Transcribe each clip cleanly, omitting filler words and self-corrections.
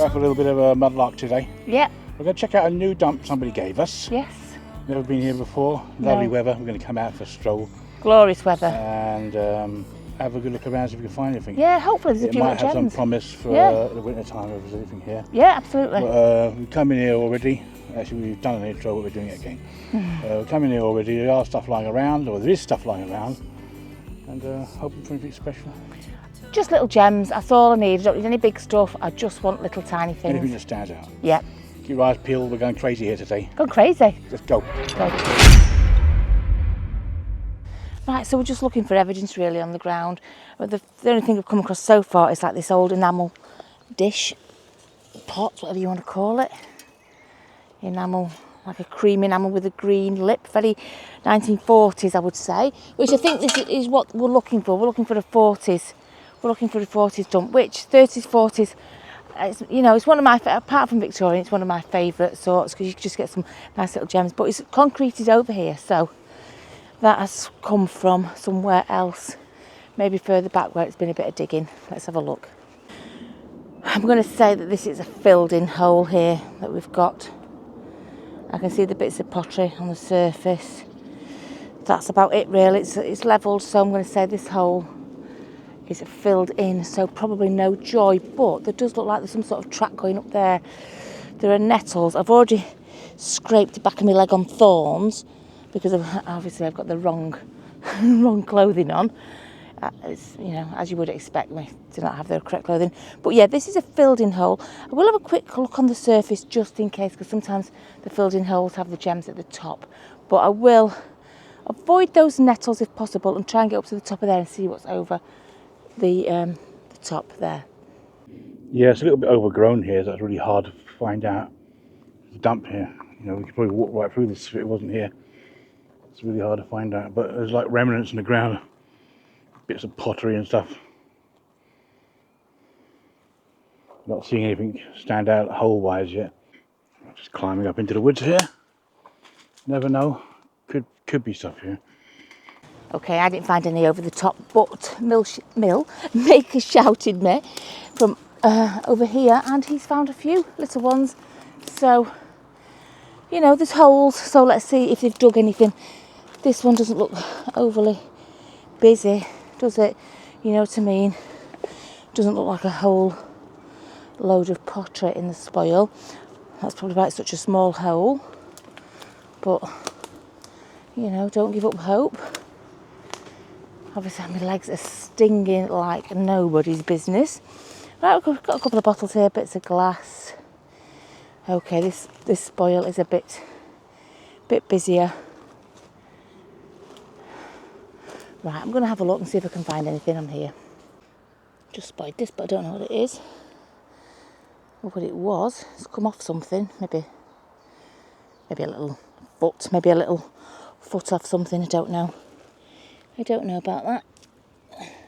out for a little bit of a mudlark today. Yeah. We're going to check out a new dump somebody gave us. Yes. Never been here before. Lovely weather. We're going to come out for a stroll. Glorious weather. And have a good look around, see if we can find anything. Yeah, hopefully there's a few little gems. It might have some promise for the winter time if there's anything here. Yeah, absolutely. But, we've come in here already. Actually, we've done an intro, but we're doing it again. We've come in here already. There are stuff lying around, or there is stuff lying around. And hoping for anything special. Just little gems, that's all I need. I don't need any big stuff, I just want little tiny things. Anything that stands out. Yeah. Keep your eyes peeled, we're going crazy here today. Going crazy? Let's go. Right, so we're just looking for evidence really on the ground. But the only thing we've come across so far is like this old enamel dish, pot, whatever you want to call it. Enamel, like a cream enamel with a green lip, very 1940s I would say, which I think this is what we're looking for. We're looking for a 40s. We're looking for a 40s dump, which 30s, 40s, it's one of my, apart from Victorian, it's one of my favourite sorts because you can just get some nice little gems. But it's concreted over here, so that has come from somewhere else, maybe further back where it's been a bit of digging. Let's have a look. I'm going to say that this is a filled in hole here that we've got. I can see the bits of pottery on the surface. That's about it really. It's levelled, so I'm going to say this hole is filled in, so probably no joy, but there does look like there's some sort of track going up there. There are nettles. I've already scraped the back of my leg on thorns because obviously I've got the wrong clothing on. As you would expect me to not have the correct clothing. But yeah, this is a filled in hole. I will have a quick look on the surface just in case, because sometimes the filled in holes have the gems at the top. But I will avoid those nettles if possible and try and get up to the top of there and see what's over the top there. Yeah, it's a little bit overgrown here, so it's really hard to find out. There's a dump here. We could probably walk right through this if it wasn't here. It's really hard to find out, but there's like remnants in the ground. Bits of pottery and stuff. Not seeing anything stand out hole-wise yet. Just climbing up into the woods here. Never know. Could be stuff here. Okay, I didn't find any over the top, but Maker shouted me from over here, and he's found a few little ones. So, there's holes. So let's see if they've dug anything. This one doesn't look overly busy, does it? You know what I mean? Doesn't look like a whole load of pottery in the spoil. That's probably why it's such a small hole. But, don't give up hope. Obviously my legs are stinging like nobody's business. Right, we've got a couple of bottles here, bits of glass. Okay, this spoil is a bit busier. Right, I'm going to have a look and see if I can find anything on here. Just spotted this, but I don't know what it is. Or what it was. It's come off something. Maybe a little foot. Maybe a little foot off something. I don't know. I don't know about that.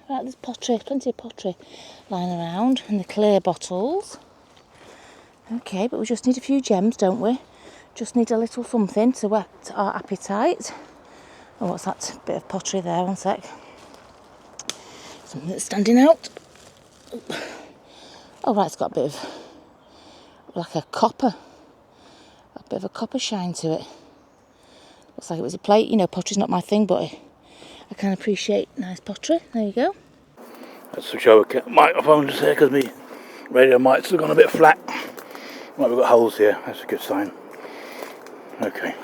Right, there's pottery. Plenty of pottery lying around. And the clear bottles. Okay, but we just need a few gems, don't we? Just need a little something to whet our appetite. Oh, what's that bit of pottery there? One sec. Something that's standing out. Oh, right, it's got a bit of, like a copper. A bit of a copper shine to it. Looks like it was a plate. Pottery's not my thing, but I can appreciate nice pottery. There you go. Let's switch over microphone just here because my radio mic's still gone a bit flat. Right, we've got holes here. That's a good sign. Okay.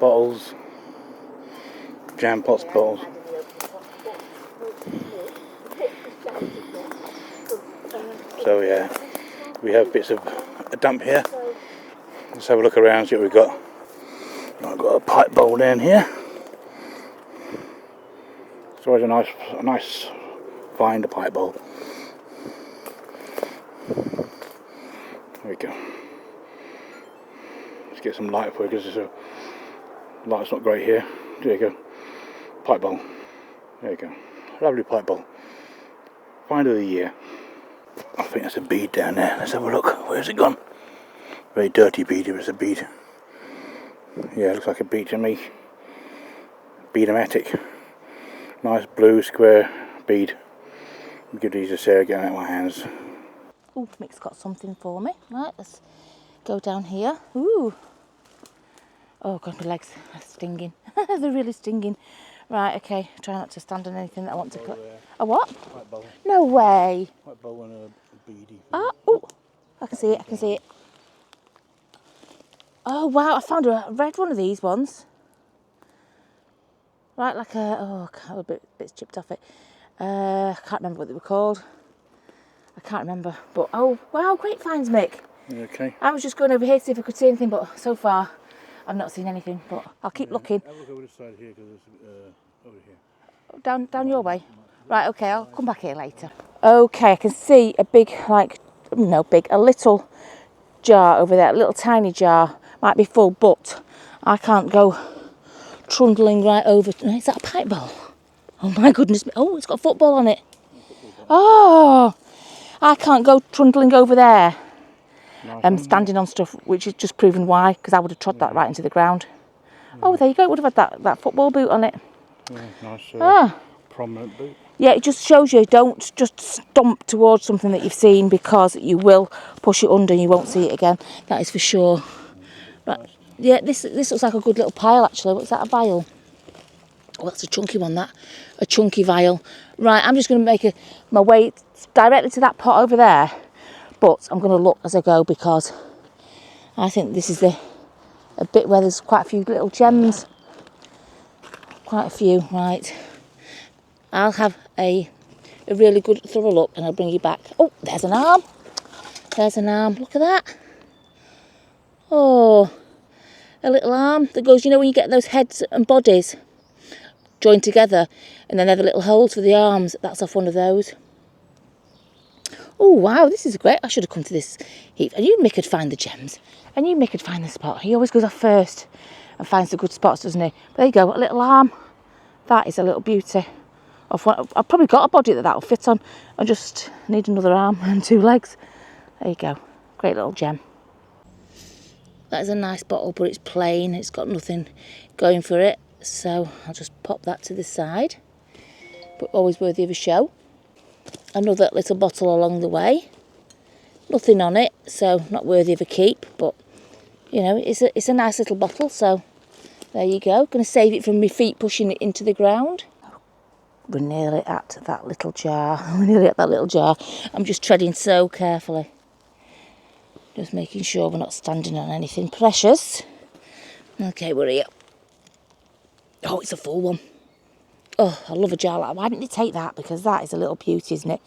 Bottles, jam pots, bottles. So yeah, we have bits of a dump here. Let's have a look around, see what we've got. I've got a pipe bowl down here. It's always a nice find, a pipe bowl. There we go. Let's get some light for it because the light's not great here. There you go. Pipe bowl. There you go. Lovely pipe bowl. Find of the year. I think that's a bead down there. Let's have a look. Where's it gone? Very dirty bead if it's a bead. Yeah, it looks like a bead to me. Beadomatic. Nice blue square bead. I'll give these to Sarah, get them out of my hands. Oh, Mick's got something for me. Right, let's go down here. Ooh. Oh God, my legs are stinging. They're really stinging. Right, okay. Try not to stand on anything that I want to cut. A what? White bowl. No way. White bowl and a beady. Ah, oh, I can see it. I can see it. Oh wow, I found a red one of these ones. Right, like a, oh, a bit chipped off it. I can't remember what they were called. I can't remember. But oh wow, great finds, Mick. Okay. I was just going over here to see if I could see anything, but so far I've not seen anything. But I'll keep looking. Have a look over this side here, because it's over here. Down your way. Right, okay, I'll come back here later. Okay, I can see a big, like, no big, a little jar over there, a little tiny jar. Might be full, but I can't go trundling right over. Is that a pipe ball? Oh my goodness me. Oh, it's got a football on it. Oh, I can't go trundling over there. Standing on stuff, which is just proven why, because I would have trod that right into the ground. Oh, there you go. It would have had that football boot on it. Yeah, nice prominent boot. Yeah, it just shows you don't just stomp towards something that you've seen, because you will push it under and you won't see it again. That is for sure. Right. Yeah, this looks like a good little pile actually. What's that, a vial? Oh, that's a chunky one, that. A chunky vial. Right, I'm just going to make my way directly to that pot over there. But I'm going to look as I go, because I think this is a bit where there's quite a few little gems. Quite a few, right. I'll have a really good thorough look and I'll bring you back. Oh, there's an arm. There's an arm. Look at that. Oh, a little arm that goes, you know when you get those heads and bodies joined together and then they're the little holes for the arms. That's off one of those. Oh, wow, this is great. I should have come to this heap. I knew Mick could find the gems. I knew Mick could find the spot. He always goes off first and finds the good spots, doesn't he? But there you go, a little arm. That is a little beauty. I've probably got a body that'll fit on. I just need another arm and 2 legs. There you go. Great little gem. That is a nice bottle, but it's plain. It's got nothing going for it. So I'll just pop that to the side. But always worthy of a show. Another little bottle along the way. Nothing on it, so not worthy of a keep. But, you know, it's a nice little bottle. So there you go. Going to save it from my feet pushing it into the ground. We're nearly at that little jar. We're nearly at that little jar. I'm just treading so carefully. Just making sure we're not standing on anything precious. Okay, we're here. Oh, it's a full one. Oh, I love a jar like that. Why didn't you take that? Because that is a little beauty, isn't it?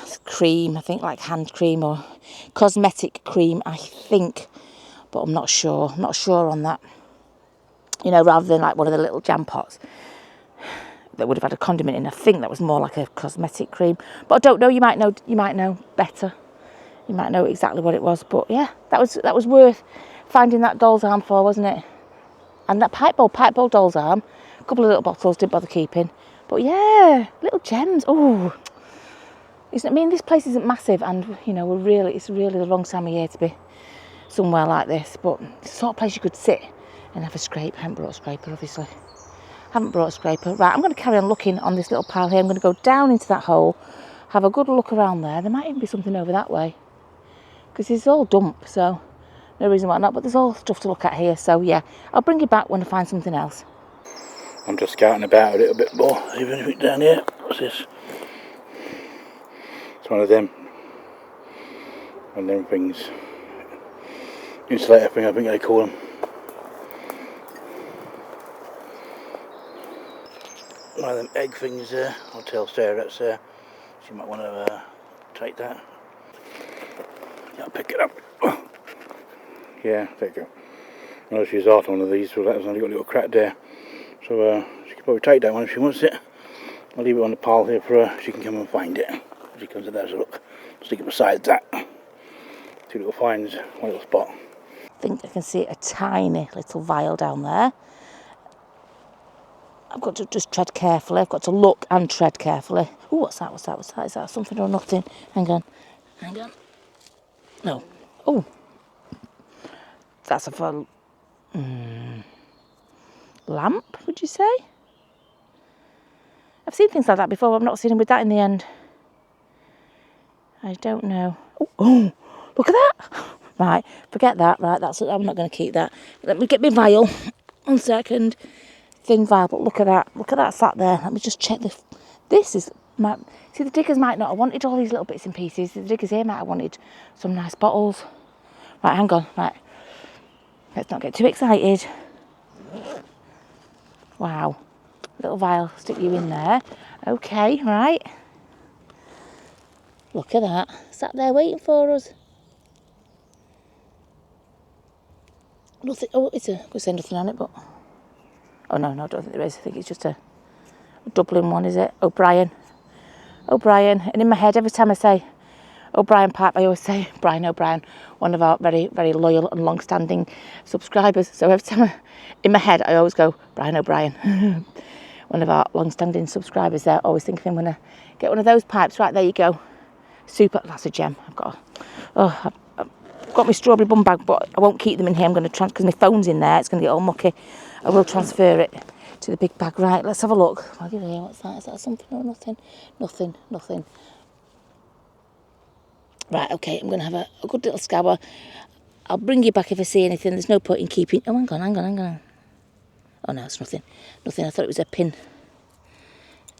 It's cream, I think, like hand cream or cosmetic cream, I think. But I'm not sure. I'm not sure on that. You know, rather than like one of the little jam pots that would have had a condiment in. I think that was more like a cosmetic cream. But I don't know. You might know better. You might know exactly what it was. But yeah, that was worth finding that doll's arm for, wasn't it? And that pipe bowl doll's arm. A couple of little bottles, didn't bother keeping. But yeah, little gems. Oh, I mean, this place isn't massive, and you know, it's really the wrong time of year to be somewhere like this. But it's the sort of place you could sit and have a scrape. I haven't brought a scraper, obviously. Haven't brought a scraper. Right, I'm going to carry on looking on this little pile here. I'm going to go down into that hole, have a good look around there. There might even be something over that way, because it's all dump, so no reason why not. But there's all stuff to look at here, so yeah, I'll bring you back when I find something else. I'm just scouting about a little bit more. Even anything down here. What's this? It's one of them things. Insulator thing, I think they call them. One of them egg things there. I'll tell Sarah that's there. She might want to take that. Yeah, I'll pick it up. Yeah, there you go. I know she's after one of these, so that's only got a little crack there. So she could probably take that one if she wants it. I'll leave it on the pile here for her. She can come and find it. If she comes to that, so look. Stick it beside that. 2 little finds, 1 little spot. I think I can see a tiny little vial down there. I've got to just tread carefully. I've got to look and tread carefully. Oh, what's that? Is that something or nothing? Hang on. No. Oh. That's a lamp, would you say? I've seen things like that before, but I've not seen them with that in the end. I don't know. Oh, look at that. Right, forget that. Right, I'm not going to keep that. Let me get my vial. 1 second. Thin vial, but look at that. Look at that sat there. Let me just check this. This is... See, the diggers might not have wanted all these little bits and pieces. The diggers here might have wanted some nice bottles. Right, hang on. Right. Let's not get too excited. Wow. Little vial, stick you in there. Okay, right. Look at that. Sat there waiting for us. Nothing. Oh, it's a... I could say nothing on it, but... Oh, no, I don't think there is. I think it's just a Dublin one, is it? O'Brien. O'Brien. And in my head, every time I say O'Brien pipe, I always say Brian O'Brien, one of our very, very loyal and long-standing subscribers. So every time in my head, I always go Brian O'Brien. One of our long-standing subscribers there. Always think of him when I get one of those pipes. Right, there you go. Super. That's a gem. I've got my strawberry bum bag, but I won't keep them in here. I'm going to because my phone's in there. It's going to get all mucky. I will transfer it to the big bag. Right, let's have a look. What's that? Is that something or nothing? Nothing. Right, okay, I'm going to have a good little scour. I'll bring you back if I see anything. There's no point in keeping... Oh, hang on. Oh, no, it's nothing. Nothing. I thought it was a pin.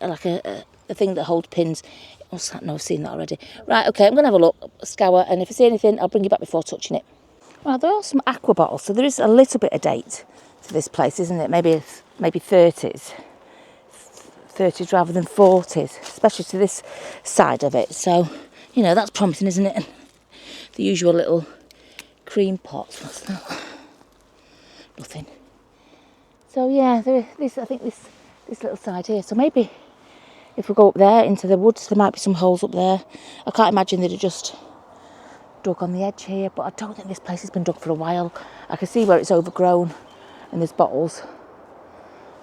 Like a thing that holds pins. What's that? No, I've seen that already. Right, okay, I'm going to have a look, scour, and if I see anything, I'll bring you back before touching it. Well, there are some aqua bottles, so there is a little bit of date to this place, isn't it? Maybe 30s. 30s rather than 40s, especially to this side of it. So, you know, that's promising, isn't it? And the usual little cream pots. What's that? Nothing. So yeah, I think this little side here. So maybe if we go up there into the woods, there might be some holes up there. I can't imagine they'd have just dug on the edge here, but I don't think this place has been dug for a while. I can see where it's overgrown and there's bottles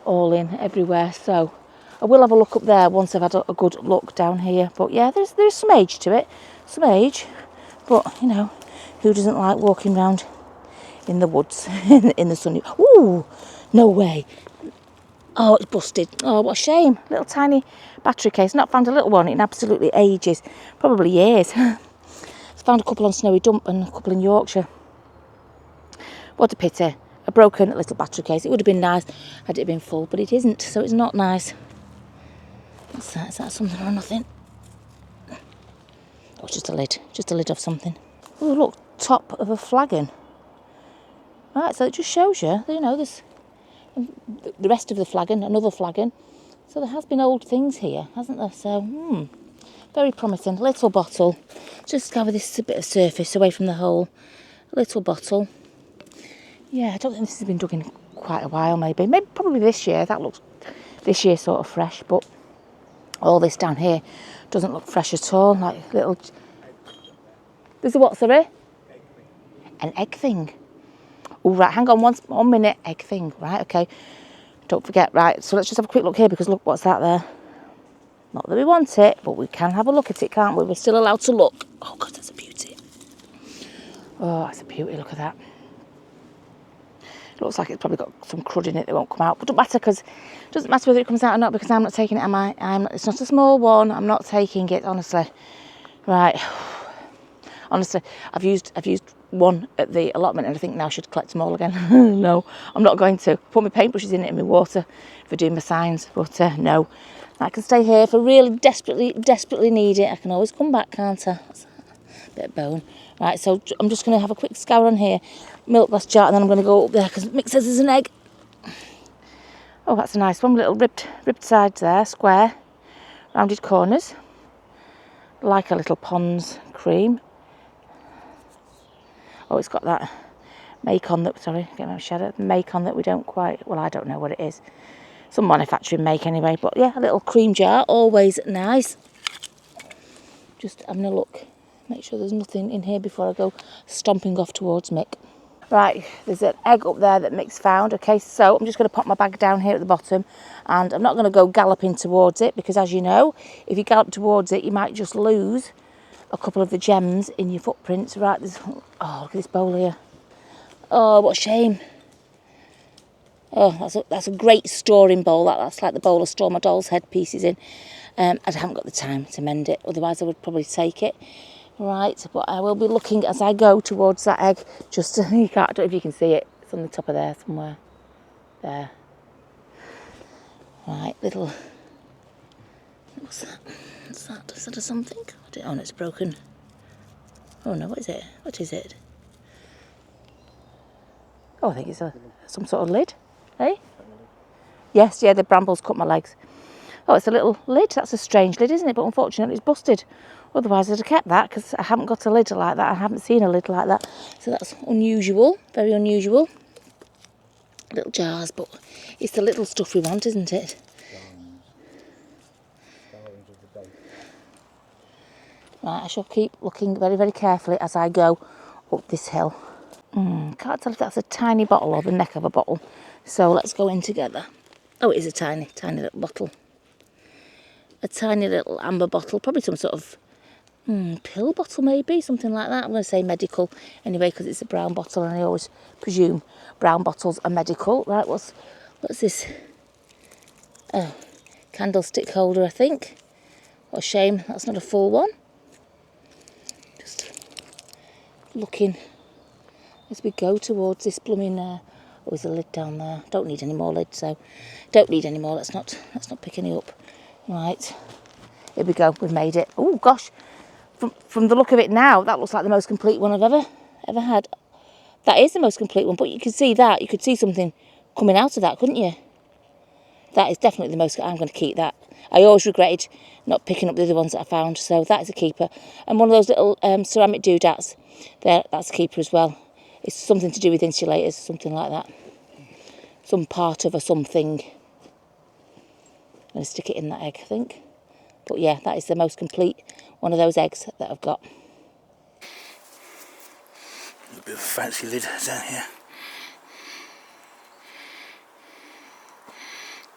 all in everywhere. So I will have a look up there once I've had a good look down here. But yeah, there's some age to it. Some age. But, you know, who doesn't like walking around in the woods in the sunny... Ooh, no way. Oh, it's busted. Oh, what a shame. Little tiny battery case. Not found a little one in absolutely ages. Probably years. Found a couple on Snowy Dump and a couple in Yorkshire. What a pity. A broken little battery case. It would have been nice had it been full, but it isn't, so it's not nice. What's that? Is that something or nothing? Oh, it's just a lid. Just a lid of something. Oh, look, top of a flagon. Right, so it just shows you, you know, there's the rest of the flagon, another flagon. So there has been old things here, hasn't there? So, very promising. Little bottle. Just cover this a bit of surface away from the hole. Little bottle. Yeah, I don't think this has been dug in quite a while, maybe. Probably this year. That looks, this year, sort of fresh, but all this down here doesn't look fresh at all. Like little... There's a what, sorry? An egg thing. Oh, right, hang on 1 minute. Egg thing. Right, okay. Don't forget. Right, so let's just have a quick look here because look what's that there. Not that we want it, but we can have a look at it, can't we? We're still allowed to look. Oh, God, that's a beauty. Oh, that's a beauty. Look at that. It looks like it's probably got some crud in it that won't come out. But it doesn't matter whether it comes out or not because I'm not taking it, am I? It's not a small one. I'm not taking it, honestly. Right. Honestly, I've used one at the allotment and I think now I should collect them all again. No, I'm not going to. Put my paintbrushes in it and my water for doing my signs. But no. I can stay here if I really desperately need it. I can always come back, can't I? That's a bit of bone. Right, so I'm just going to have a quick scour on here. Milk glass jar, and then I'm going to go up there because Mick says there's an egg. Oh, that's a nice one. Little ribbed sides there, square, rounded corners. Like a little Pond's cream. Oh, it's got that make-on that, sorry, get my shadow. Make-on that we don't quite, well, I don't know what it is. Some manufacturing make anyway, but yeah, a little cream jar, always nice. Just having a look, make sure there's nothing in here before I go stomping off towards Mick. Right, there's an egg up there that Mick's found. Okay, so I'm just going to pop my bag down here at the bottom and I'm not going to go galloping towards it because, as you know, if you gallop towards it, you might just lose a couple of the gems in your footprints. Right, there's, oh, look at this bowl here. Oh, what a shame. Oh, that's a great storing bowl. That's like the bowl I store my doll's head pieces in. I haven't got the time to mend it, otherwise I would probably take it. Right, but I will be looking as I go towards that egg, just to, I don't know if you can see it, it's on the top of there somewhere. There. Right, little, what's that? What's that? Is that a something? Oh no, it's broken. Oh no, what is it? What is it? Oh, I think it's some sort of lid, eh? Yes, yeah, the brambles cut my legs. Oh, it's a little lid. That's a strange lid, isn't it? But unfortunately, it's busted. Otherwise, I'd have kept that because I haven't got a lid like that. I haven't seen a lid like that. So that's unusual, very unusual. Little jars, but it's the little stuff we want, isn't it? Right, I shall keep looking very, very carefully as I go up this hill. Can't tell if that's a tiny bottle or the neck of a bottle. So let's go in together. Oh, it is a tiny, tiny little bottle. A tiny little amber bottle, probably some sort of pill bottle maybe, something like that. I'm going to say medical anyway because it's a brown bottle and I always presume brown bottles are medical. Right, what's this? Oh, candlestick holder, I think. What a shame that's not a full one. Just looking as we go towards this blooming oh, there's a lid down there. Don't need any more lid, so don't need any more. Let's not pick any up. Right, here we go, we've made it. Oh gosh, from the look of it now, that looks like the most complete one I've ever had. That is the most complete one, but you could see that, you could see something coming out of that, couldn't you? That is definitely the most, I'm going to keep that. I always regretted not picking up the other ones that I found, so that is a keeper. And one of those little ceramic doodads, there, that's a keeper as well. It's something to do with insulators, something like that. Some part of a something. I'm going to stick it in that egg, I think. But yeah, that is the most complete one of those eggs that I've got. A bit of a fancy lid down here.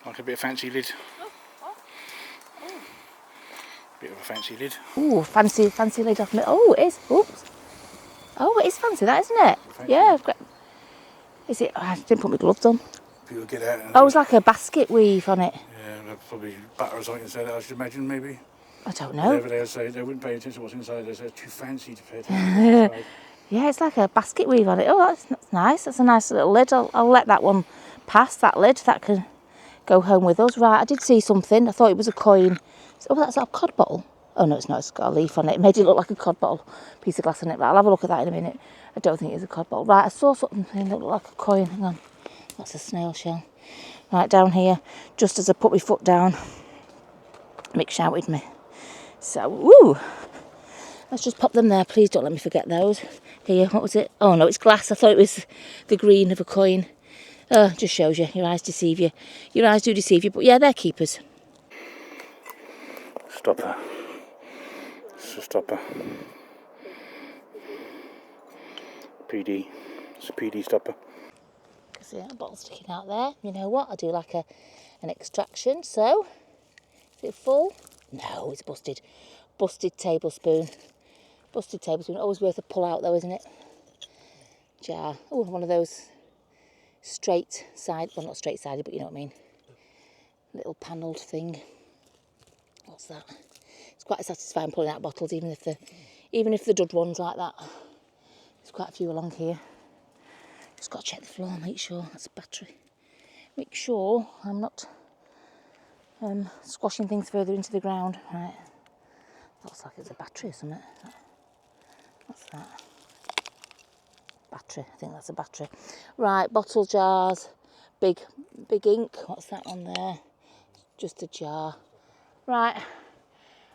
Like a bit of fancy lid. Bit of a fancy lid. Ooh, fancy lid off me. Oh, it is. Oops. Oh, it is fancy, that, isn't it? Fancy. Yeah. I've got... Is it? I didn't put my gloves on. People get out. Oh, it's like a basket weave on it. Yeah, probably butter or something inside that, I should imagine, maybe. I don't know. Whatever they say, they wouldn't pay attention to what's inside. They say it's too fancy to pay attention to what's inside. Yeah, it's like a basket weave on it. Oh, that's nice. That's a nice little lid. I'll let that one pass, that lid. That can go home with us. Right, I did see something. I thought it was a coin. Oh, that's a cod bottle. Oh, no, it's not. It's got a leaf on it. It made it look like a cod bottle. Piece of glass on it. But I'll have a look at that in a minute. I don't think it's a cod bottle. Right, I saw something that looked like a coin. Hang on. That's a snail shell. Right, down here, just as I put my foot down, Mick shouted me. So, woo! Let's just pop them there. Please don't let me forget those. Here, what was it? Oh, no, it's glass. I thought it was the green of a coin. Just shows you. Your eyes deceive you. Your eyes do deceive you. But yeah, they're keepers. Stopper. It's a stopper. PD. It's a PD stopper. See that bottle sticking out there. You know what? I do like an extraction. So, is it full? No, it's busted. Busted tablespoon. Busted tablespoon. Always worth a pull out though, isn't it? Jar. Oh, one of those straight side. Well, not straight sided, but you know what I mean. Little panelled thing. What's that? It's quite satisfying pulling out bottles, even if the dud ones like that. There's quite a few along here. Just got to check the floor, make sure that's a battery. Make sure I'm not squashing things further into the ground. Right. Looks like it's a battery or something. What's that? Battery. I think that's a battery. Right, bottle jars. Big ink. What's that on there? Just a jar. Right.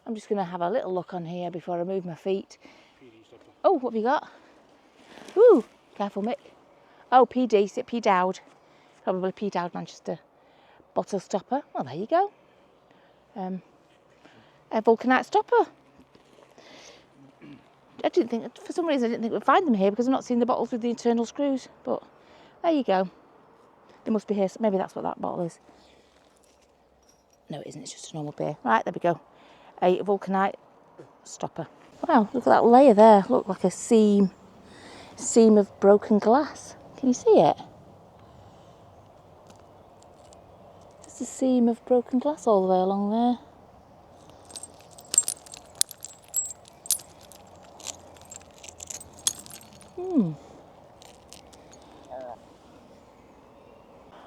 I'm just going to have a little look on here before I move my feet. Oh, what have you got? Ooh, careful, Mick. Oh, PD, is it P. Dowd? Probably P. Dowd Manchester bottle stopper. Well, there you go. A vulcanite stopper. I didn't think, for some reason, I didn't think we'd find them here because I've not seen the bottles with the internal screws. But there you go. They must be here. So maybe that's what that bottle is. No, it isn't. It's just a normal beer. Right, there we go. A vulcanite stopper. Wow, look at that layer there. Look like a seam of broken glass. Can you see it? There's a seam of broken glass all the way along there.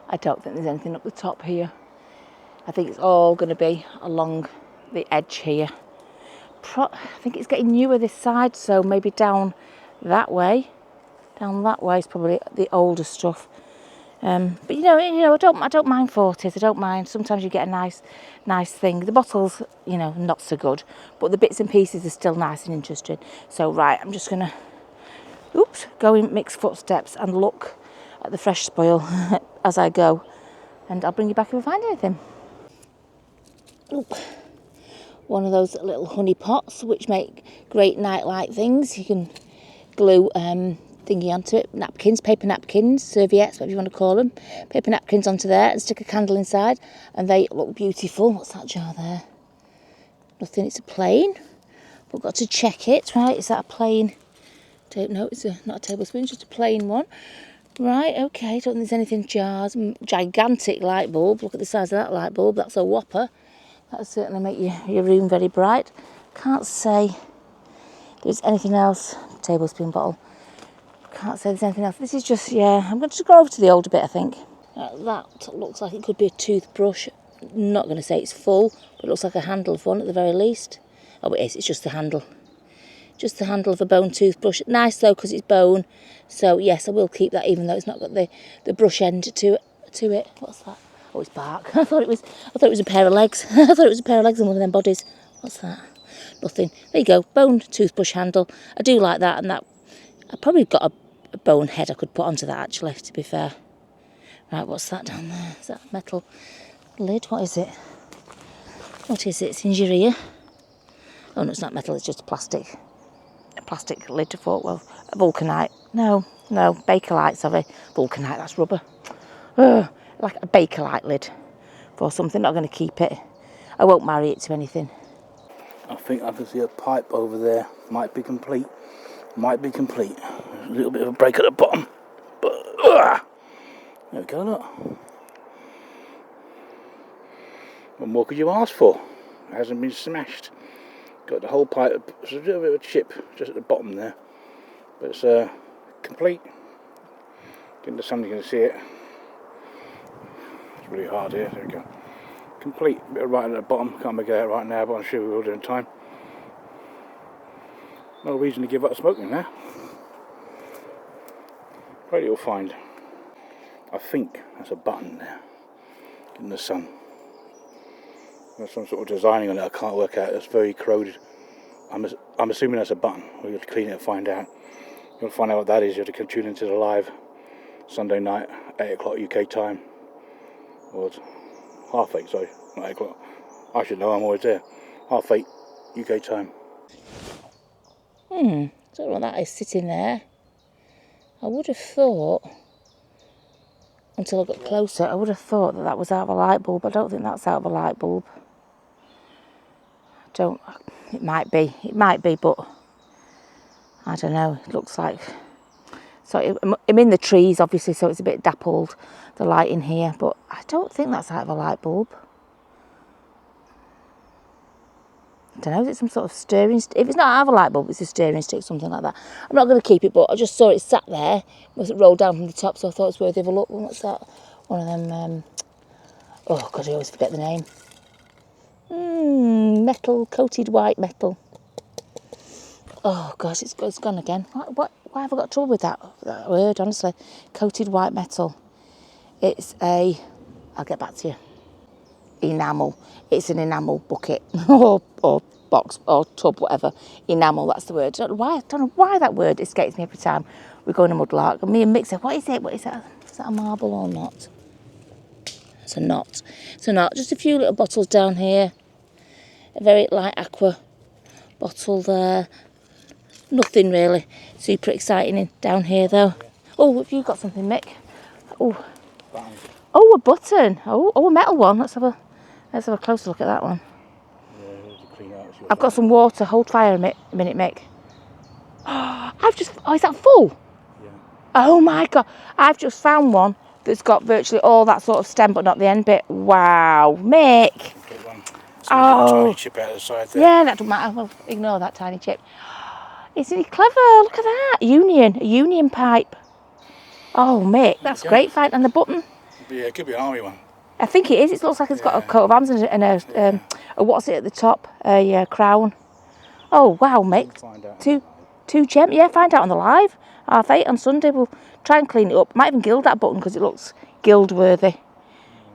I don't think there's anything up the top here. I think it's all going to be along the edge here. I think it's getting newer this side, so maybe down that way. Down that way is probably the older stuff. But you know, I don't mind 40s. I don't mind. Sometimes you get a nice thing. The bottles, you know, not so good, but the bits and pieces are still nice and interesting. So right, I'm just gonna, go in mixed footsteps and look at the fresh spoil as I go, and I'll bring you back if I find anything. Oop. One of those little honey pots which make great nightlight things. You can glue thingy onto it, napkins, paper napkins, serviettes, whatever you want to call them, paper napkins onto there and stick a candle inside and they look beautiful. What's that jar there? Nothing, it's a plain. We've got to check it, right? Is that a plain? Don't know, it's not a tablespoon, just a plain one. Right, okay, don't think there's anything jars. Gigantic light bulb, look at the size of that light bulb, that's a whopper. That'll certainly make your room very bright. Can't say there's anything else. Tablespoon bottle. Can't say there's anything else. This is just, yeah, I'm going to just go over to the older bit, I think. That looks like it could be a toothbrush. I'm not going to say it's full, but it looks like a handle of one at the very least. Oh, it is, it's just the handle. Just the handle of a bone toothbrush. Nice though, because it's bone. So yes, I will keep that, even though it's not got the brush end to it. What's that? Oh, it's bark. I thought it was a pair of legs. I thought it was a pair of legs on one of them bodies. What's that? Nothing. There you go. Bone toothbrush handle. I do like that, and that I probably got a bone head I could put onto that actually, to be fair. Right, what's that down there? Is that a metal lid? What is it? What is it? It's in your ear. Oh no, it's not metal, it's just a plastic lid to thought, well, a vulcanite. No, Bakelite, sorry. Vulcanite, that's rubber. Like a Bakelite lid for something, not going to keep it. I won't marry it to anything. I think I can see a pipe over there. Might be complete. A little bit of a break at the bottom. But, there we go, look. What more could you ask for? It hasn't been smashed. Got the whole pipe, there's a little bit of a chip just at the bottom there. But it's complete. Getting the sun, you can see it. It's really hard here, there we go. Complete, a bit of right at the bottom, can't make it out right now, but I'm sure we will do in time. No reason to give up smoking now. Great little find. I think that's a button there, in the sun. There's some sort of designing on it, I can't work out, it's very corroded. I'm assuming that's a button. We'll have to clean it and find out. You want to find out what that is, you have to tune into the live Sunday night, 8 o'clock UK time. Or it's 8:30, sorry, not 8 o'clock. I should know, I'm always there. 8:30 UK time. I don't know what that is sitting there. I would have thought, until I got closer, I would have thought that was out of a light bulb. I don't think that's out of a light bulb. It might be, but I don't know. It looks like, so I'm in the trees obviously, so it's a bit dappled, the light in here, but I don't think that's out of a light bulb. I don't know, is it some sort of stirring stick? If it's not out of a light bulb, it's a stirring stick, something like that. I'm not going to keep it, but I just saw it sat there. It must have rolled down from the top, so I thought it was worth of a look. What's that? One of them, oh God, I always forget the name. Metal, coated white metal. Oh gosh, it's gone again. Why have I got trouble with that word, honestly? Coated white metal. It's I'll get back to you. Enamel. It's an enamel bucket or box or tub, whatever. Enamel, that's the word. I don't know why that word escapes me every time we go in a mudlark. And me and Mick say, what is it? What is that? Is that a marble or not? It's a knot. It's a knot. Just a few little bottles down here. A very light aqua bottle there. Nothing really super exciting in down here though. Oh, have you got something, Mick? Oh, a button. Oh, a metal one. Let's have a closer look at that one. I've got some water. Hold fire a minute, Mick. Oh, is that full? Yeah. Oh my God. I've just found one that's got virtually all that sort of stem, but not the end bit. Wow, Mick. Oh. Tiny chip out of the side there. Yeah, that doesn't matter. Well, ignore that tiny chip. Isn't he clever? Look at that. A union pipe. Oh, Mick, that's great find. And the button. Yeah, it could be an army one. I think it is. It looks like it's got a coat of arms and a what's it at the top? A crown. Oh, wow, Mick. Two gem. Yeah, find out on the live. 8:30 on Sunday. We'll try and clean it up. Might even gild that button because it looks gild worthy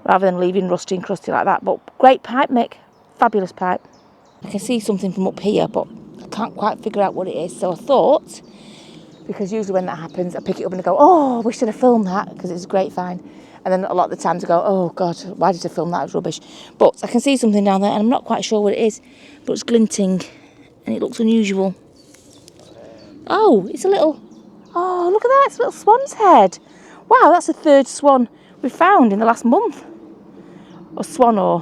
rather than leaving rusty and crusty like that. But great pipe, Mick. Fabulous pipe. I can see something from up here, but I can't quite figure out what it is. So I thought, because usually when that happens, I pick it up and I go, oh, we should have filmed that because it's a great find. And then a lot of the times I go, oh, God, why did I film that? It was rubbish. But I can see something down there and I'm not quite sure what it is, but it's glinting and it looks unusual. Oh, it's a little, oh, look at that. It's a little swan's head. Wow, that's the third swan we've found in the last month. Or swan or,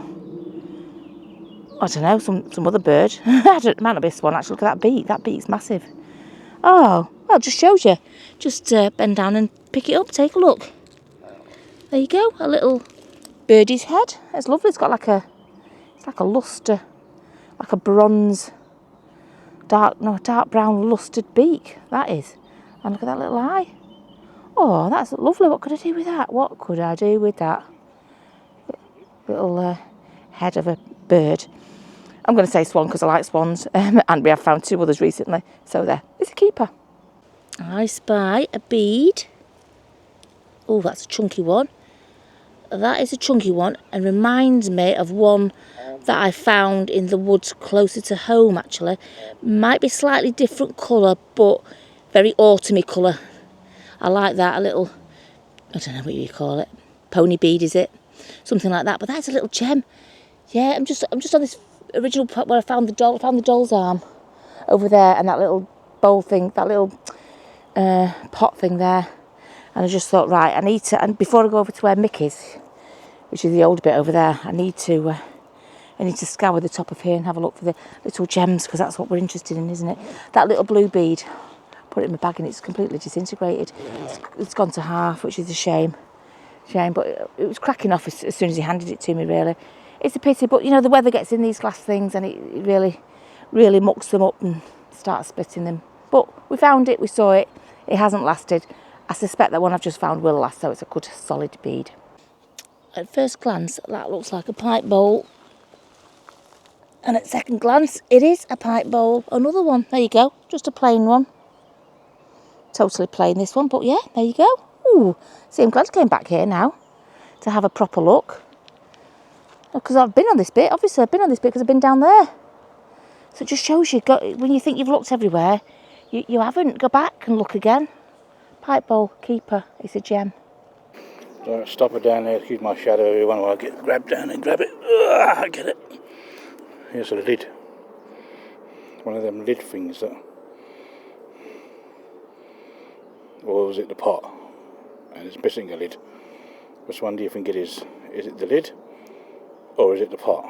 I don't know, some other bird. It might not be a swan, actually. Look at that beak. That beak's massive. Oh, well, it just shows you. Just bend down and pick it up. Take a look. There you go. A little birdie's head. It's lovely. It's got like a luster, like a bronze, dark brown lustered beak. That is. And look at that little eye. Oh, that's lovely. What could I do with that? What could I do with that? Little head of a bird. I'm going to say swan because I like swans, and we have found 2 others recently. So there, it's a keeper. I spy a bead. Oh, that's a chunky one. That is a chunky one and reminds me of one that I found in the woods closer to home, actually. Might be slightly different colour, but very autumny colour. I like that, a little, I don't know what you call it, pony bead, is it? Something like that, but that's a little gem. Yeah, I'm just on this original pot where I found the doll. I found the doll's arm over there and that little bowl thing, that little pot thing there. And I just thought, right, I need to, and before I go over to where Mick is, which is the old bit over there, I need to scour the top of here and have a look for the little gems because that's what we're interested in, isn't it? That little blue bead, put it in my bag and it's completely disintegrated. It's gone to half, which is a shame. But it was cracking off as soon as he handed it to me, really. It's a pity, but you know, the weather gets in these glass things and it really, really mucks them up and starts splitting them. But we found it, we saw it, it hasn't lasted. I suspect that one I've just found will last, so it's a good solid bead. At first glance, that looks like a pipe bowl. And at second glance, it is a pipe bowl. Another one, there you go, just a plain one. Totally plain this one, but yeah, there you go. Ooh, see, I'm glad I came back here now to have a proper look. Because I've been on this bit, obviously I've been on this bit because I've been down there. So it just shows you, when you think you've looked everywhere, you haven't. Go back and look again. Pipe bowl, keeper, it's a gem. Don't stop it down there, excuse my shadow, everyone, while I get grabbed down and grab it. I get it. Here's a lid. One of them lid things that... Or was it the pot? And it's missing a lid. Which one do you think it is? Is it the lid? Or is it the pot?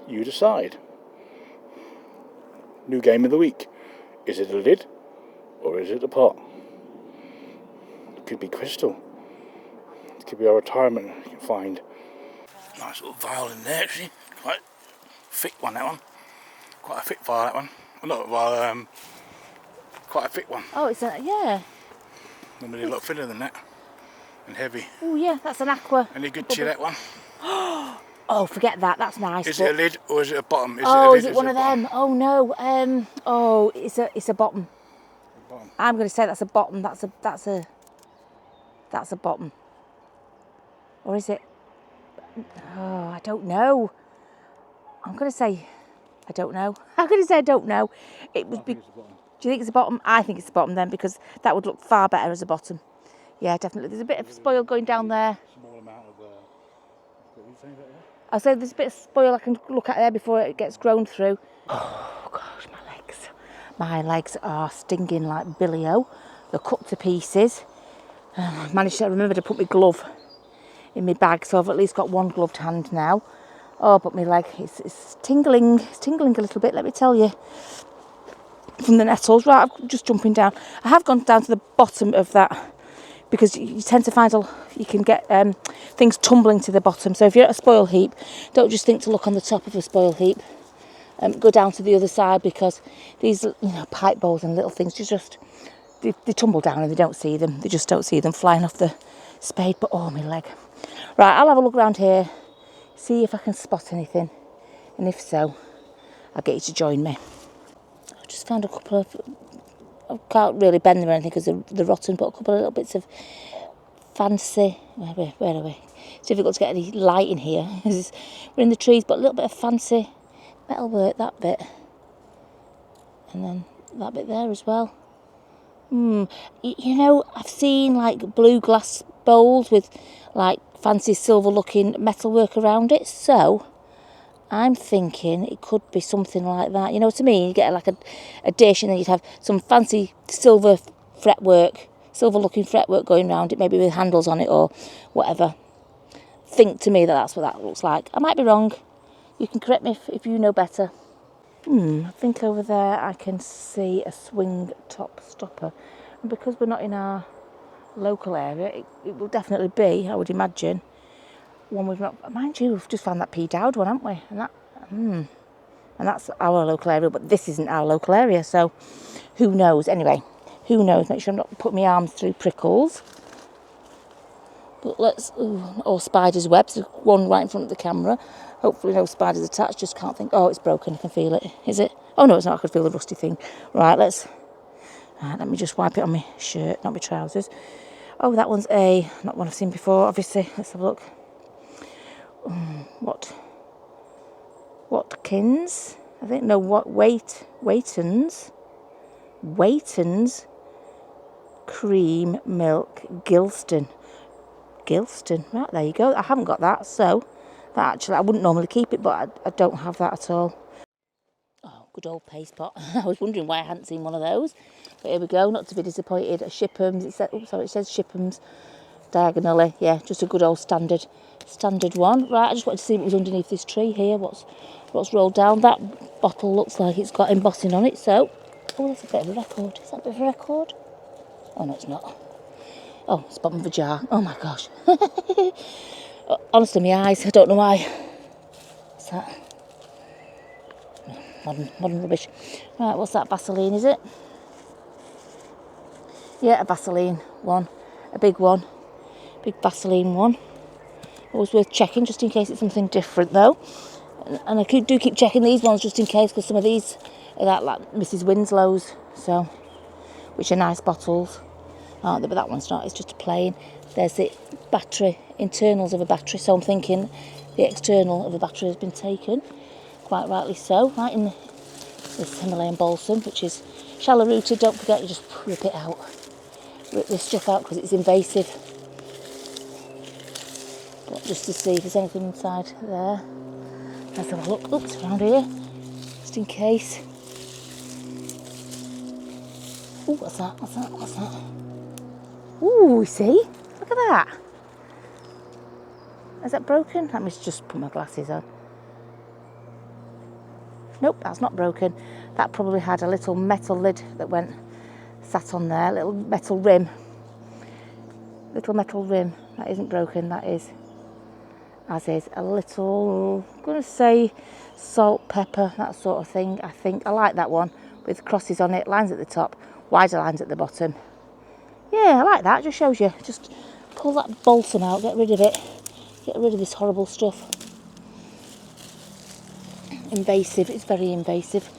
You decide. New game of the week. Is it the lid? Or is it the pot? It could be crystal. It could be our retirement you can find. Nice little vial in there actually. Quite thick one, that one. Quite a thick vial, that one. Well, not a vial, quite a thick one. Oh, it's a, yeah. Normally a lot thinner than that. And heavy. Oh yeah, that's an aqua. Any good to you, that one? Oh, forget that, that's nice. Is it a lid or is it a bottom? Is it one of them? Oh no. Oh, it's a bottom. I'm going to say that's a bottom. That's a bottom. Or is it? Oh, I don't know. I'm going to say I don't know. I'm going to say I don't know. It would be. Do you think it's a bottom? I think it's a bottom then because that would look far better as a bottom. Yeah, definitely. There's a bit of spoil going down there. Small amount of. I'll say there's a bit of spoil I can look at there before it gets grown through. Oh gosh, my legs. My legs are stinging like billy-o. They're cut to pieces. I managed to remember to put my glove in my bag, so I've at least got one gloved hand now. Oh, but my leg, it's tingling. It's tingling a little bit, let me tell you. From the nettles. Right, I'm just jumping down. I have gone down to the bottom of that because you tend to find you can get things tumbling to the bottom. So if you're at a spoil heap, don't just think to look on the top of a spoil heap. go down to the other side, because these, you know, pipe bowls and little things, they tumble down and they don't see them. They just don't see them flying off the spade. But oh, my leg. Right, I'll have a look around here, see if I can spot anything, and if so, I'll get you to join me. I've just found a couple of, I can't really bend them or anything because they're rotten, but a couple of little bits of fancy, where are we? It's difficult to get any light in here. We're in the trees, but a little bit of fancy metal work, that bit. And then that bit there as well. You know, I've seen like blue glass bowls with like fancy silver looking metalwork around it, so I'm thinking it could be something like that. You know what I mean? You get like a dish and then you'd have some fancy silver looking fretwork going around it, maybe with handles on it or whatever. Think to me that's what that looks like. I might be wrong. You can correct me if you know better. I think over there I can see a swing top stopper. And because we're not in our local area, it will definitely be, I would imagine, one we've not... Mind you, we've just found that P. Dowd one, haven't we? And that's our local area, but this isn't our local area, so who knows? Anyway, who knows? Make sure I'm not putting my arms through prickles. But let's... or spider's webs, one right in front of the camera. Hopefully no spiders attached, just can't think... Oh, it's broken, I can feel it. Is it? Oh no, it's not, I can feel the rusty thing. Right, let me just wipe it on my shirt, not my trousers. Oh, that one's not one I've seen before, obviously. Let's have a look. Watkins? I think, no, Waytons cream milk Gilston. Right, there you go. I haven't got that, so that actually, I wouldn't normally keep it, but I don't have that at all. Oh, good old paste pot. I was wondering why I hadn't seen one of those. But here we go, not to be disappointed. A Shipham's, it says Shipham's diagonally. Yeah, just a good old standard one. Right, I just wanted to see what was underneath this tree here, what's rolled down. That bottle looks like it's got embossing on it, so... Oh, that's a bit of a record. Is that a bit of a record? Oh, no, it's not. Oh, it's bottom of a jar. Oh, my gosh. Honestly, my eyes, I don't know why. What's that? Modern rubbish. Right, what's that? Vaseline, is it? Yeah, a Vaseline one. A big one. Big Vaseline one. Always worth checking, just in case it's something different, though. And I do keep checking these ones just in case, because some of these are that like Mrs. Winslow's, so, which are nice bottles, aren't they? But that one's not, it's just a plain. There's the battery, internals of a battery, so I'm thinking the external of a battery has been taken, quite rightly so. Right in this Himalayan balsam, which is shallow rooted, don't forget, you just rip it out. Rip this stuff out because it's invasive. But just to see if there's anything inside there. Let's have a look. Oops, around here, just in case. Ooh, what's that? Ooh, see? Look at that. Is that broken? Let me just put my glasses on. Nope, that's not broken. That probably had a little metal lid that sat on there, little metal rim. That isn't broken, that is. As is a little, I'm going to say salt, pepper, that sort of thing, I think. I like that one with crosses on it, lines at the top, wider lines at the bottom. Yeah, I like that, just shows you. Just pull that balsam out, get rid of it. Get rid of this horrible stuff. Invasive, it's very invasive.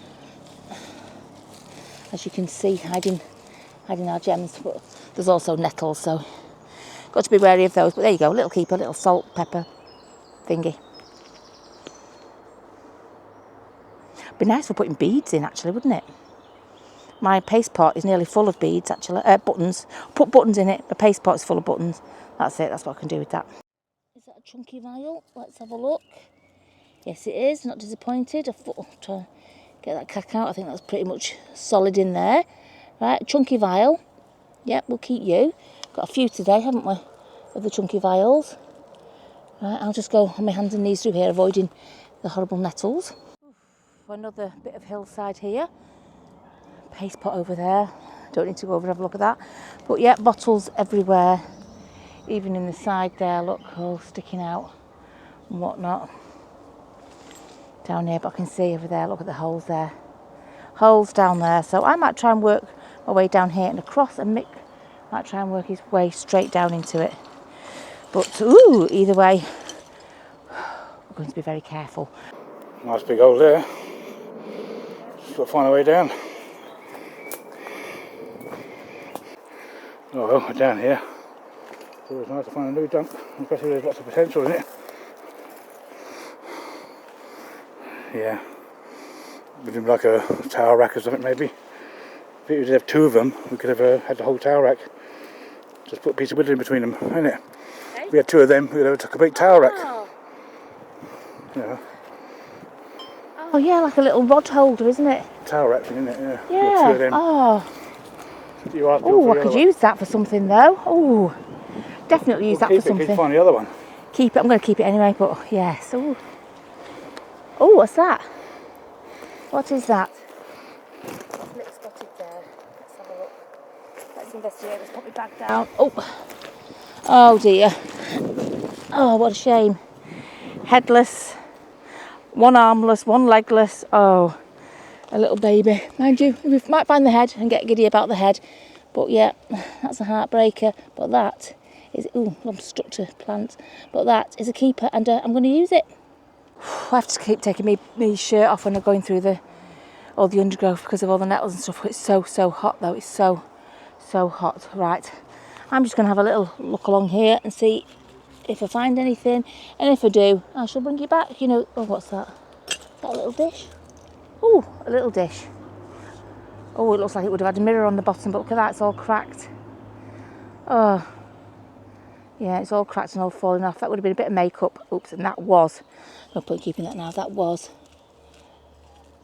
As you can see, hiding our gems, but there's also nettles, so got to be wary of those. But there you go, little keeper, little salt, pepper thingy. Be nice for putting beads in, actually, wouldn't it? My paste pot is nearly full of beads, actually. Buttons. Put buttons in it. The paste pot is full of buttons. That's it. That's what I can do with that. Is that a chunky vial? Let's have a look. Yes, it is. Not disappointed. Try to get that cack out. I think that's pretty much solid in there. Right, chunky vial. Yep, we'll keep you. Got a few today, haven't we, of the chunky vials. Right, I'll just go on my hands and knees through here, avoiding the horrible nettles. Another bit of hillside here. Paste pot over there. Don't need to go over and have a look at that. But yeah, bottles everywhere. Even in the side there, look, all sticking out and whatnot. down here, but I can see over there, look at the holes there. Holes down there, so I might try and work my way down here and across, and Mick might try and work his way straight down into it. But, ooh, either way, we're going to be very careful. Nice big hole there. Just got to find a way down. Oh well, we're down here. It's always nice to find a new dump, especially there's lots of potential in it. Yeah. With him like a tower rack or something maybe. If we did have 2 of them, we could have had the whole tower rack. Just put a piece of wood in between them, isn't it? Okay. If we had 2 of them, we would have took a big tower rack. Oh. Yeah. Oh yeah, like a little rod holder, isn't it? Tower rack thing, isn't it? Yeah. Yeah. 2 of them. Oh. Oh, I could use that for something though. Oh, definitely use that for something. Keep it, find the other one. Keep it. I'm going to keep it anyway. But yes. Oh. Oh, what's that? What is that? Little spotted there. Let's have a look. Let's investigate. Let's put me back down. Oh. Oh dear. Oh, what a shame. Headless. 1 armless, 1 legless. Oh, a little baby. Mind you, we might find the head and get giddy about the head. But yeah, that's a heartbreaker. But that is, ooh, I'm stuck to plants. But that is a keeper, and I'm going to use it. I have to keep taking my shirt off when I'm going through all the undergrowth because of all the nettles and stuff. It's so hot though. It's so hot. Right, I'm just going to have a little look along here and see if I find anything. And if I do, I shall bring you back. You know, oh, what's that? Is that a little dish? Oh, a little dish. Oh, it looks like it would have had a mirror on the bottom, but look at that, it's all cracked. Oh, yeah, it's all cracked and all falling off. That would have been a bit of makeup. Oops, and that was, no point keeping that now, that was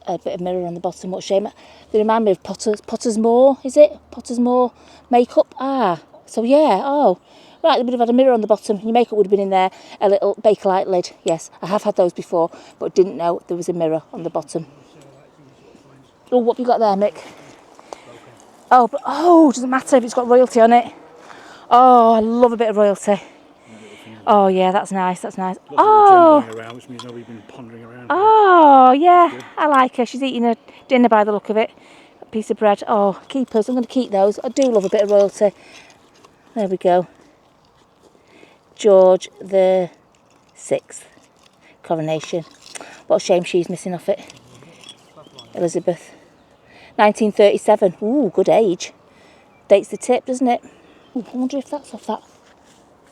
a bit of mirror on the bottom. What a shame. They remind me of Potter's Moor, is it? Potter's Moor makeup. Ah, so yeah, oh. Right, they would have had a mirror on the bottom. Your makeup would have been in there. A little Bakelite lid. Yes, I have had those before, but didn't know there was a mirror on the bottom. Oh, what have you got there, Mick? Oh, doesn't matter if it's got royalty on it. Oh, I love a bit of royalty. Oh, yeah, that's nice, that's nice. Oh, around, which means nobody's been pondering around. Oh, yeah, I like her. She's eating her dinner by the look of it. A piece of bread. Oh, keepers. I'm going to keep those. I do love a bit of royalty. There we go. George the 6th coronation. What a shame she's missing off it. Elizabeth. 1937. Ooh, good age. Dates the tip, doesn't it? Ooh, I wonder if that's off that.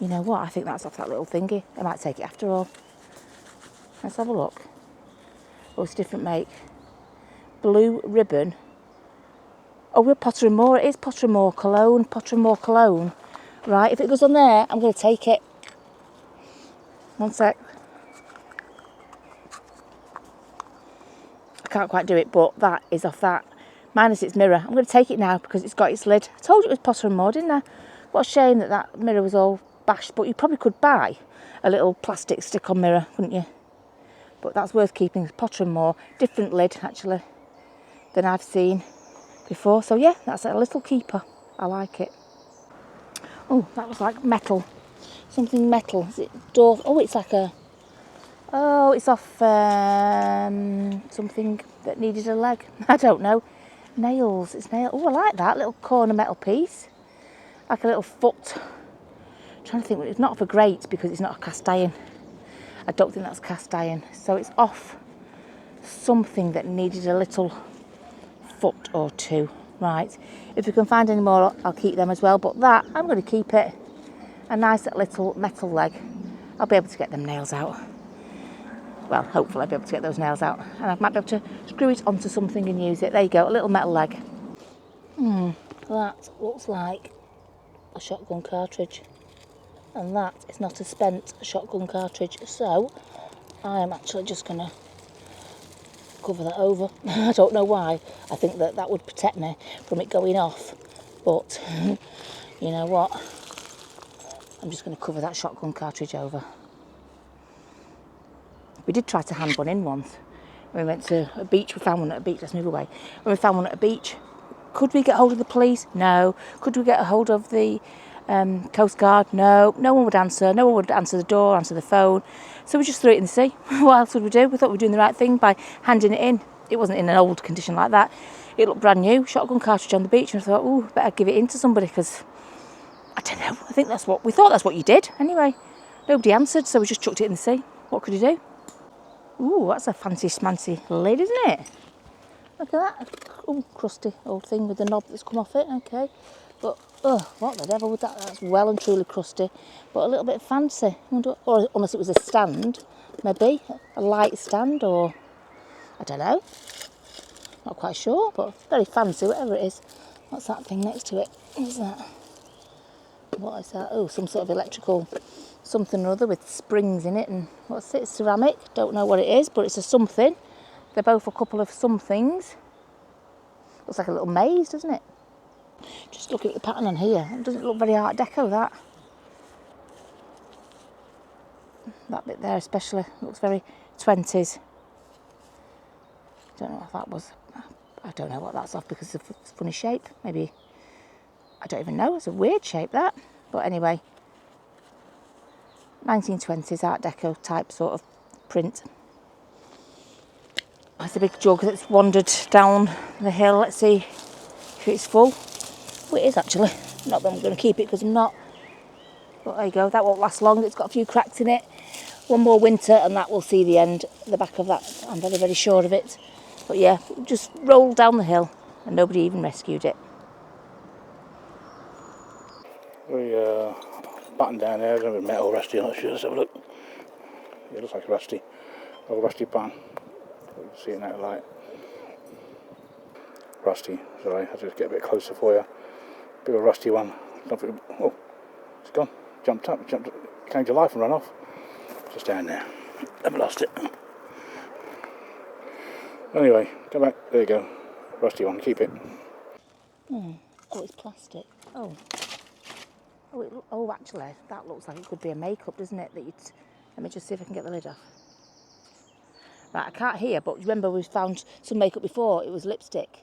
You know what? I think that's off that little thingy. I might take it after all. Let's have a look. Oh, it's a different make. Blue ribbon. Oh, we're Potter and More. It is Potter and More cologne. Potter and More cologne. Right, if it goes on there, I'm going to take it. One sec. I can't quite do it, but that is off that. Minus its mirror. I'm going to take it now because it's got its lid. I told you it was Potter and More, didn't I? What a shame that mirror was all bashed, but you probably could buy a little plastic stick-on mirror, couldn't you? But that's worth keeping. Potter and More. Different lid, actually, than I've seen before. So yeah, that's a little keeper. I like it. Oh, that was like metal. Something metal. Is it door? Oh, it's like a... Oh, it's off something that needed a leg. I don't know. Nails. It's nail. Oh, I like that little corner metal piece. Like a little foot. I'm trying to think. It's not off a grate because it's not a cast iron. I don't think that's cast iron. So it's off something that needed a little foot or two. Right. If we can find any more, I'll keep them as well. But that, I'm going to keep it. A nice little metal leg. I'll be able to get them nails out. Well, hopefully I'll be able to get those nails out. And I might be able to screw it onto something and use it. There you go, a little metal leg. That looks like a shotgun cartridge. And that is not a spent shotgun cartridge. So, I am actually just going to cover that over. I don't know why. I think that would protect me from it going off. But, you know what? I'm just going to cover that shotgun cartridge over. We did try to hand one in once. When we went to a beach, we found one at a beach. Let's move away. When we found one at a beach, could we get hold of the police? No. Could we get a hold of the Coast Guard, no one would answer. No one would answer the door, answer the phone. So we just threw it in the sea. What else would we do? We thought we were doing the right thing by handing it in. It wasn't in an old condition like that. It looked brand new, shotgun cartridge on the beach, and I thought, oh, better give it in to somebody, because I don't know. I think that's what we thought. That's what you did. Anyway, nobody answered, so we just chucked it in the sea. What could you do? Ooh, that's a fancy smancy lid, isn't it? Look at that. Oh, crusty old thing with the knob that's come off it. Okay. But, what the devil was that? That's well and truly crusty, but a little bit fancy. I wonder, or unless it was a stand, maybe. A light stand, or I don't know. Not quite sure, but very fancy, whatever it is. What's that thing next to it? What is that? What is that? Oh, some sort of electrical something or other with springs in it. And what's it? Ceramic. Don't know what it is, but it's a something. They're both a couple of somethings. Looks like a little maze, doesn't it? Just looking at the pattern on here. It doesn't look very Art Deco, that. That bit there especially. Looks very 20s. Don't know what that was. I don't know what that's off because of its funny shape. Maybe, I don't even know. It's a weird shape, that. But anyway, 1920s Art Deco type sort of print. There's a big jug that's wandered down the hill. Let's see if it's full. Well, it is actually. Not that I'm going to keep it because I'm not. But there you go. That won't last long. It's got a few cracks in it. One more winter and that will see the end. The back of that, I'm very, very sure of it. But yeah, it just rolled down the hill and nobody even rescued it. The button down there, there's a metal rusty on it. Let's have a look. It looks like a rusty, old rusty button. You can see it in that light. Rusty, sorry, I'll just get a bit closer for you. Bit of a rusty one. Nothing, oh, it's gone. Jumped up, came to life and run off. Just down there. Never lost it. Anyway, come back. There you go. Rusty one, keep it. Oh, it's plastic. Oh, actually, that looks like it could be a makeup, doesn't it? Let me just see if I can get the lid off. Right, I can't hear, but remember we found some makeup before. It was lipstick.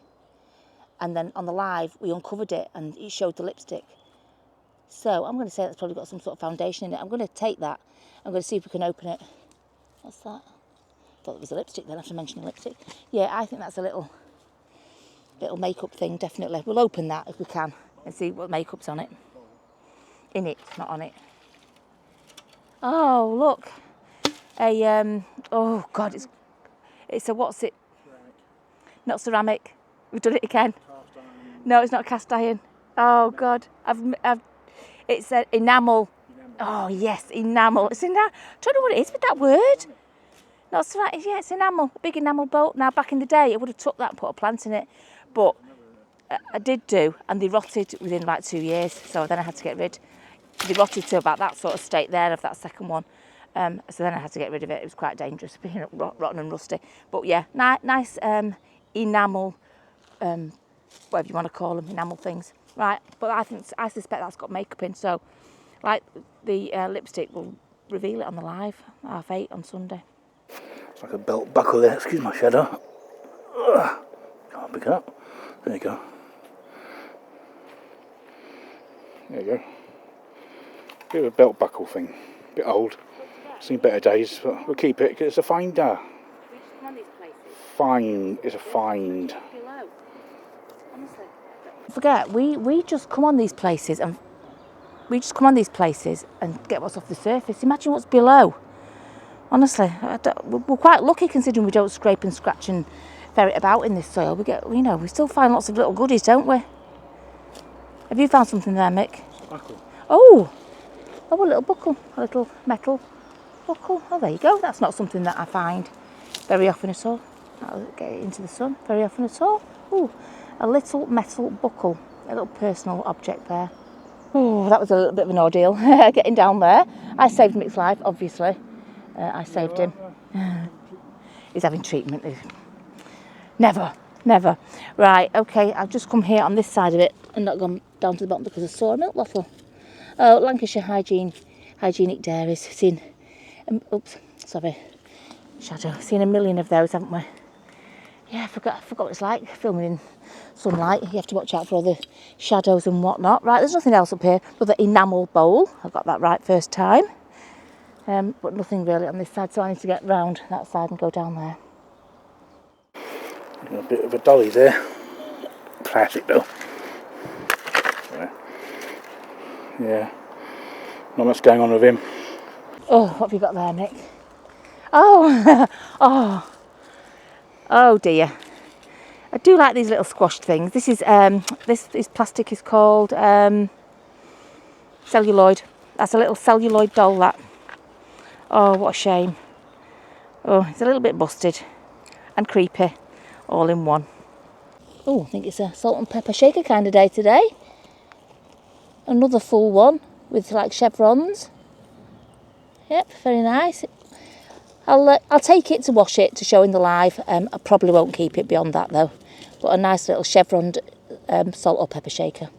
And then on the live, we uncovered it and it showed the lipstick. So I'm going to say that's probably got some sort of foundation in it. I'm going to take that. I'm going to see if we can open it. What's that? I thought it was a lipstick then, after mentioning lipstick. Yeah, I think that's a little makeup thing, definitely. We'll open that if we can and see what makeup's on it. In it, not on it. Oh, look. Oh God, it's a, what's it? Ceramic. Not ceramic. We've done it again. Cast iron. No, it's not cast iron. Oh God, it's an enamel. Oh yes, enamel. It's enamel. I don't know what it is with that word. Not ceramic. Yeah, it's enamel. A big enamel boat. Now back in the day, I would have took that and put a plant in it, but I did do, and they rotted within like 2 years. So then I had to get rid. They rotted to about that sort of state there of that second one. So then I had to get rid of it. It was quite dangerous, being rotten and rusty. But yeah, nice enamel, whatever you want to call them, enamel things. Right, but I suspect that's got makeup in. So, like the lipstick will reveal it on the live, 8:30 on Sunday. It's like a belt buckle there. Excuse my shadow. Can't pick it up. There you go. There you go. Bit of a belt buckle thing. Bit old. Seen better days, but we'll keep it because it's a finder. We just come on these places. Find. It's a find. Below. Honestly. Forget, we just come on these places and get what's off the surface. Imagine what's below. Honestly, we're quite lucky considering we don't scrape and scratch and ferret about in this soil. We still find lots of little goodies, don't we? Have you found something there, Mick? Buckle. Oh, a little buckle, a little metal buckle. Oh, there you go. That's not something that I find very often at all. I'll get it into the sun very often at all. Ooh, a little metal buckle, a little personal object there. Oh, that was a little bit of an ordeal getting down there. I saved Mick's life, obviously. I saved him. He's having treatment. Never. Right, okay, I've just come here on this side of it and not gone down to the bottom because I saw a milk bottle. Oh, Lancashire Hygienic Dairies. Seen a million of those, haven't we? Yeah, I forgot what it's like filming in sunlight. You have to watch out for all the shadows and whatnot. Right, there's nothing else up here. Another enamel bowl. I got that right first time. But nothing really on this side, so I need to get round that side and go down there. A bit of a dolly there. Classic though. Yeah. Not much going on with him. Oh, what have you got there, Nick? Oh, oh dear. I do like these little squashed things. This is plastic is called celluloid. That's a little celluloid doll, that. Oh, what a shame. Oh, it's a little bit busted and creepy, all in one. Oh, I think it's a salt and pepper shaker kind of day today. Another full one with like chevrons. Yep, very nice. I'll take it to wash it to show in the live. I probably won't keep it beyond that though. But a nice little chevroned salt or pepper shaker.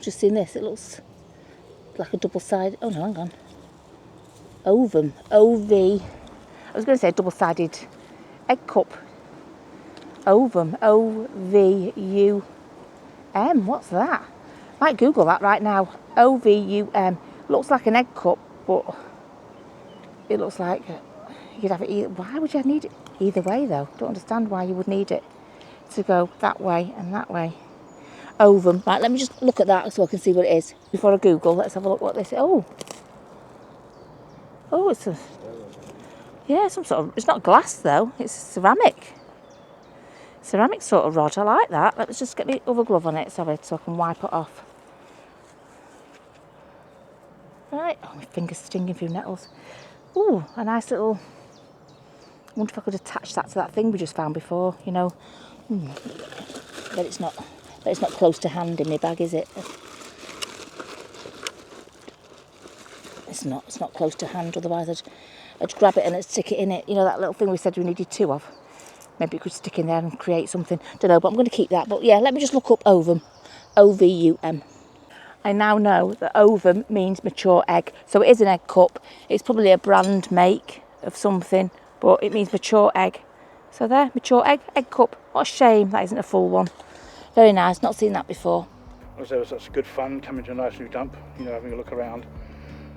Just seen this, it looks like a double-sided, oh no, hang on. Ovum, O-V, I was going to say double-sided egg cup. Ovum, O-V-U-M, what's that? Might Google that right now. O-V-U-M, looks like an egg cup, but it looks like you'd have it either. Why would you need it either way though? Don't understand why you would need it to go that way and that way. Ovum. Right, let me just look at that so I can see what it is. Before I Google, let's have a look what this is. Oh, it's a, yeah, some sort of, it's not glass though, it's ceramic. Ceramic sort of rod, I like that. Let's just get the other glove on it, sorry, so I can wipe it off. Right, oh, my finger's stinging through nettles. Ooh, a nice little, I wonder if I could attach that to that thing we just found before, you know. But it's not close to hand in my bag, is it? It's not close to hand, otherwise I'd grab it and I'd stick it in it. You know that little thing we said we needed two of? Maybe it could stick in there and create something. Don't know, but I'm going to keep that. But yeah, let me just look up ovum. O-V-U-M. I now know that ovum means mature egg. So it is an egg cup. It's probably a brand make of something, but it means mature egg. So there, mature egg cup. What a shame that isn't a full one. Very nice, not seen that before. So it was such good fun coming to a nice new dump, you know, having a look around.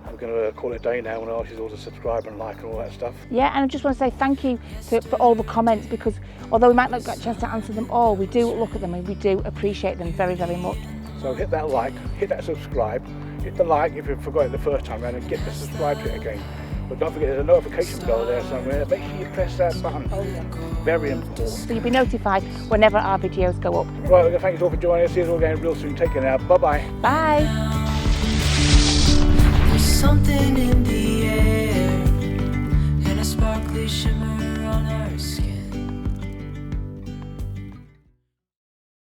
We're going to call it a day now and ask you all to subscribe and like and all that stuff. Yeah, and I just want to say thank you for all the comments, because although we might not get a chance to answer them all, we do look at them and we do appreciate them very, very much. So hit that like, hit that subscribe, hit the like if you forgot it the first time around, and get to subscribe to it again. But don't forget there's a notification bell there somewhere. Make sure you press that button. Oh, yeah. Very important. So you'll be notified whenever our videos go up. Right, thank you all for joining us. See you all again real soon. Take care now. Bye-bye. Bye. There's something in